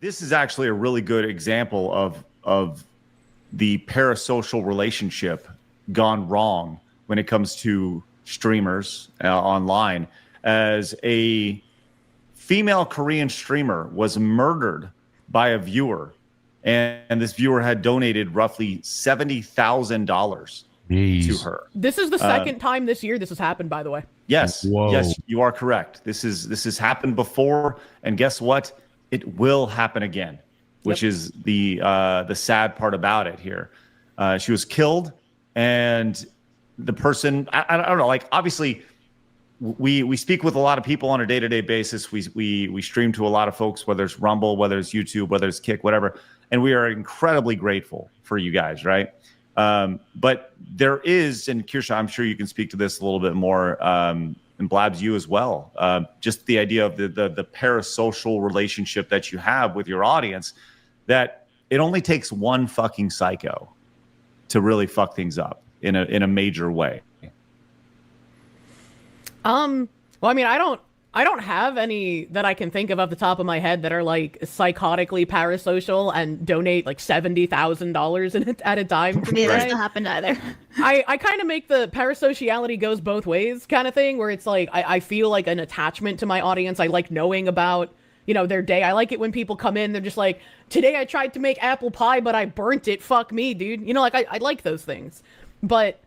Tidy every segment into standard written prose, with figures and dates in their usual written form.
This is actually a really good example of the parasocial relationship gone wrong when it comes to streamers online, as a female Korean streamer was murdered by a viewer, and this viewer had donated roughly $70,000 to her. This is the second time this year this has happened, by the way. Yes, yes, you are correct. This has happened before, and guess what? It will happen again, which is the sad part about it here. She was killed, and the person, I don't know, like, obviously we speak with a lot of people on a day-to-day basis. We stream to a lot of folks, whether it's Rumble, whether it's YouTube, whether it's Kick, whatever, and we are incredibly grateful for you guys, right? But there is, and Kirsha, I'm sure you can speak to this a little bit more, and Blabs, you as well. Just the idea of the parasocial relationship that you have with your audience, that it only takes one fucking psycho to really fuck things up in a major way. Well, I mean, I don't have any that I can think of off the top of my head that are like psychotically parasocial and donate like $70,000 at a time. Yeah, that's not happened either. I kind of make the parasociality goes both ways kind of thing, where it's like I feel like an attachment to my audience. I like knowing about, you know, their day. I like it when people come in, they're just like, today I tried to make apple pie, but I burnt it. Fuck me, dude. You know, like I like those things. But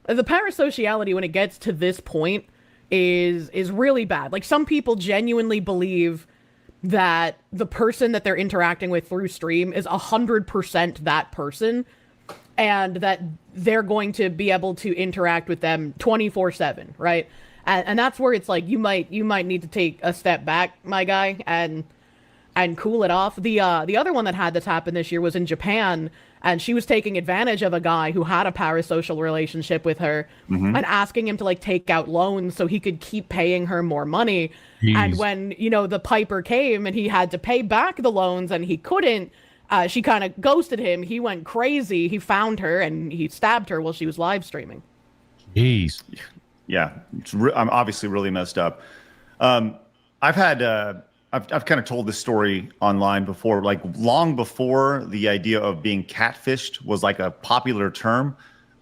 the parasociality, when it gets to this point, is really bad. Like, some people genuinely believe that the person that they're interacting with through stream is 100% that person, and that they're going to be able to interact with them 24/7, right? And that's where it's like, you might need to take a step back, my guy, and cool it off. The other one that had this happen this year was in Japan, and she was taking advantage of a guy who had a parasocial relationship with her, and asking him to like take out loans so he could keep paying her more money. Jeez. And when, you know, the piper came and he had to pay back the loans and he couldn't, she kind of ghosted him. He went crazy. He found her and he stabbed her while she was live streaming. Jeez. Yeah, I'm obviously really messed up. I've had I've kind of told this story online before, like long before the idea of being catfished was like a popular term.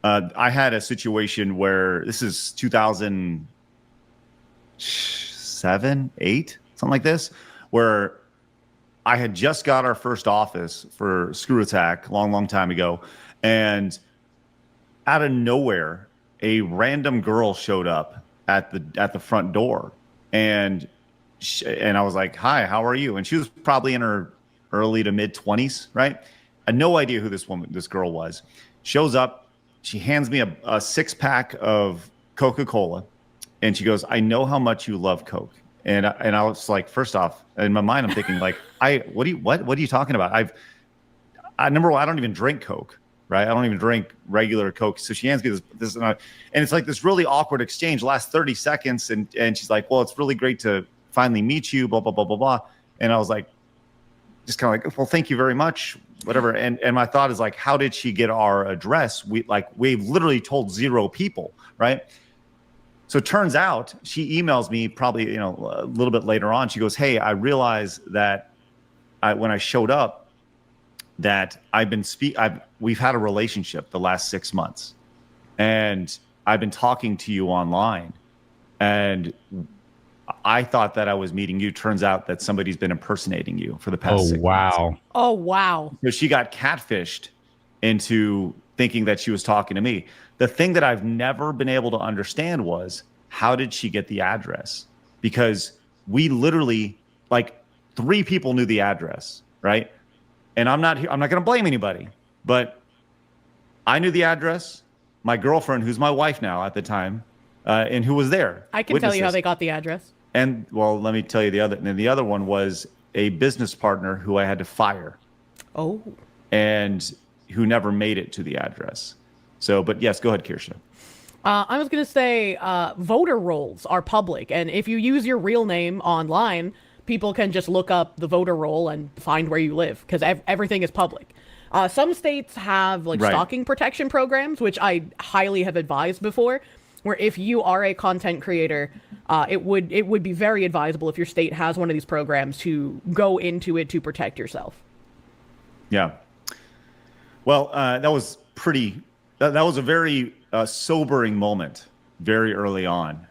I had a situation where, this is 2007, 8, something like this, where I had just got our first office for Screw Attack long time ago, and out of nowhere, a random girl showed up at the front door, and I was like, "Hi, how are you?" And she was probably in her early to mid 20s, right? I had no idea who this girl was. Shows up, she hands me a 6-pack of Coca-Cola, and she goes, "I know how much you love Coke." And I was like, first off, in my mind, I'm thinking like, what are you talking about? Number one, I don't even drink Coke, right? I don't even drink regular Coke. So she hands me this, and it's like this really awkward exchange, lasts 30 seconds, and she's like, "Well, it's really great to finally meet you, blah, blah, blah, blah, blah." And I was like, just kind of like, "Well, thank you very much," whatever. And my thought is like, how did she get our address? We've literally told 0 people, right? So it turns out she emails me probably, you know, a little bit later on. She goes, "Hey, I realized that when I showed up that we've had a relationship the last 6 months, and I've been talking to you online, and I thought that I was meeting you. Turns out that somebody's been impersonating you for the past 6 months." Oh, wow. So she got catfished into thinking that she was talking to me. The thing that I've never been able to understand was, how did she get the address? Because we literally, like, 3 people knew the address, right? And I'm not going to blame anybody, but I knew the address. My girlfriend, who's my wife now at the time, and who was there. I can tell you how they got the address. And, well, let me tell you the other. And then the other one was a business partner who I had to fire. Oh. And who never made it to the address. So, but yes, go ahead, Kirsha. I was going to say voter rolls are public. And if you use your real name online, people can just look up the voter roll and find where you live, because everything is public. Some states have like stalking protection programs, which I highly have advised before, where if you are a content creator, it would be very advisable if your state has one of these programs to go into it to protect yourself. Yeah. Well, that was pretty. That was a very sobering moment very early on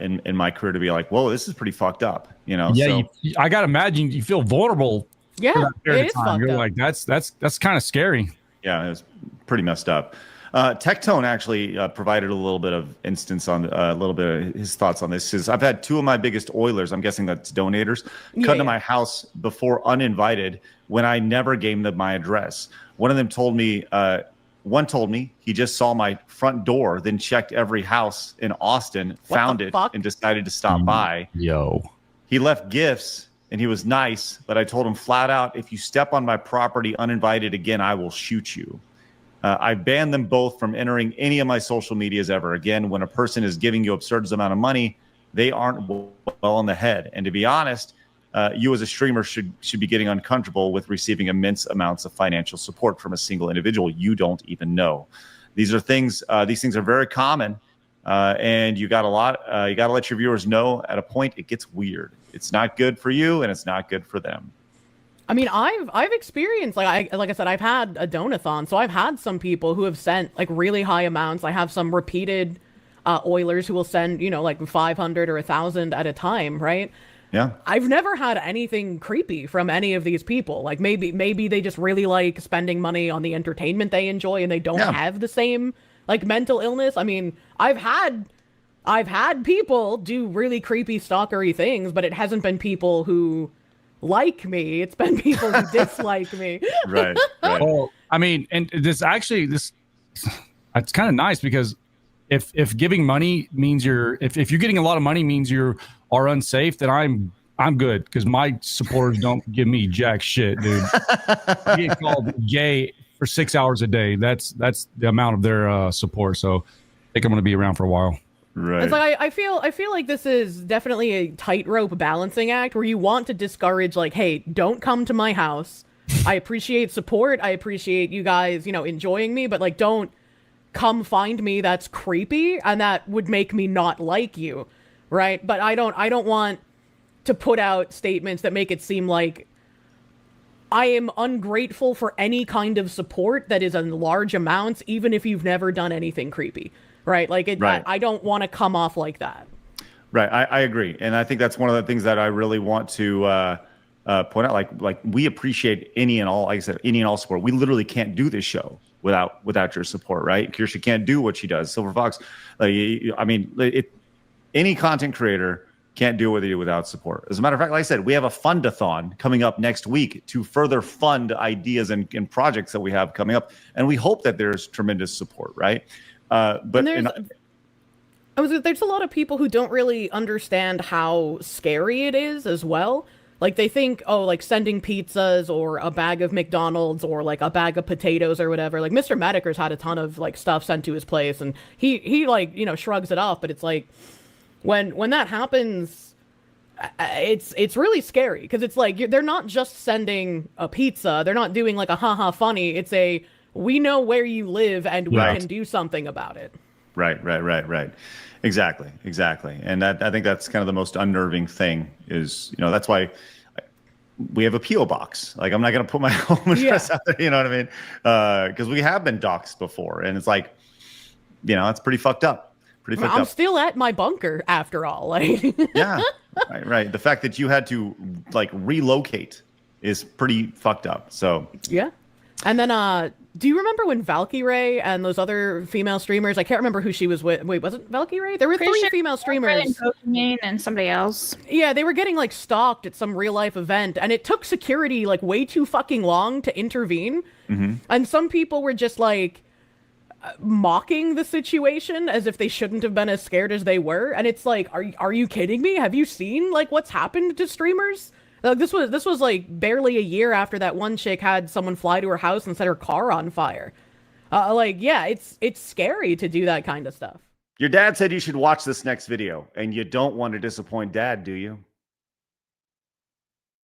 in my career to be like, whoa, this is pretty fucked up. You know. Yeah, So, I gotta imagine you feel vulnerable. Yeah, for that period it is of time. fucked You're up. like, that's kind of scary. yeah, it was pretty messed up. Tectone actually provided a little bit of instance on a little bit of his thoughts on this. Says, I've had two of my biggest Oilers, I'm guessing that's donators, come to my house before uninvited when I never gave them my address. One of them told me, he just saw my front door, then checked every house in Austin, found it, and decided to stop by. Yo. He left gifts and he was nice, but I told him flat out, if you step on my property uninvited again, I will shoot you. I banned them both from entering any of my social medias ever again. When a person is giving you absurd amount of money, they aren't well in the head. And to be honest, you as a streamer should be getting uncomfortable with receiving immense amounts of financial support from a single individual you don't even know. These are things. These things are very common, and you got to let your viewers know at a point it gets weird. It's not good for you, and it's not good for them. I mean, I've experienced, like I said, I've had a donathon, so I've had some people who have sent like really high amounts. I have some repeated Oilers who will send, like 500 or 1,000 at a time, right? Yeah. I've never had anything creepy from any of these people. Like maybe they just really like spending money on the entertainment they enjoy and they don't have the same like mental illness. I mean, I've had people do really creepy stalkery things, but it hasn't been people who like me. It's been people who dislike me. Right. Well, I mean, and it's kind of nice because if giving money means if you're getting a lot of money means you are unsafe, then I'm good because my supporters don't give me jack shit, dude. I get called gay for 6 hours a day. That's the amount of their support. So I think I'm going to be around for a while. Right. It's like I feel like this is definitely a tightrope balancing act where you want to discourage like, hey, don't come to my house. I appreciate support. I appreciate you guys, enjoying me, but like don't come find me. That's creepy and that would make me not like you, right? But I don't want to put out statements that make it seem like I am ungrateful for any kind of support that is in large amounts, even if you've never done anything creepy. Right. Like I don't want to come off like that. Right. I agree. And I think that's one of the things that I really want to point out. Like we appreciate any and all, like I said, any and all support. We literally can't do this show without your support. Right. Kirsha can't do what she does. Silver Fox. Any content creator can't do what they do without support. As a matter of fact, like I said, we have a fundathon coming up next week to further fund ideas and projects that we have coming up. And we hope that there's tremendous support. Right. There's a lot of people who don't really understand how scary it is as well. Like they think, like sending pizzas or a bag of McDonald's or like a bag of potatoes or whatever. Like Mr. Mediker's had a ton of like stuff sent to his place and he like, shrugs it off. But it's like when that happens, it's really scary because it's like they're not just sending a pizza. They're not doing like a haha funny. It's we know where you live and we can do something about it. Right. Exactly. And I think that's kind of the most unnerving thing is, that's why we have a P.O. box. Like, I'm not going to put my home address out there, you know what I mean? Because we have been doxxed before. And it's like, it's pretty fucked up. I'm still at my bunker after all. Like, yeah, right. The fact that you had to like relocate is pretty fucked up. So, yeah. And then, do you remember when Valkyrae and those other female streamers, I can't remember who she was with. Wait, was it Valkyrae? There were three female streamers. And somebody else. Yeah, they were getting like stalked at some real life event and it took security like way too fucking long to intervene. Mm-hmm. And some people were just like mocking the situation as if they shouldn't have been as scared as they were. And it's like, are you kidding me? Have you seen like what's happened to streamers? Like this was like barely a year after that one chick had someone fly to her house and set her car on fire. It's scary to do that kind of stuff. Your dad said you should watch this next video, and you don't want to disappoint Dad, do you?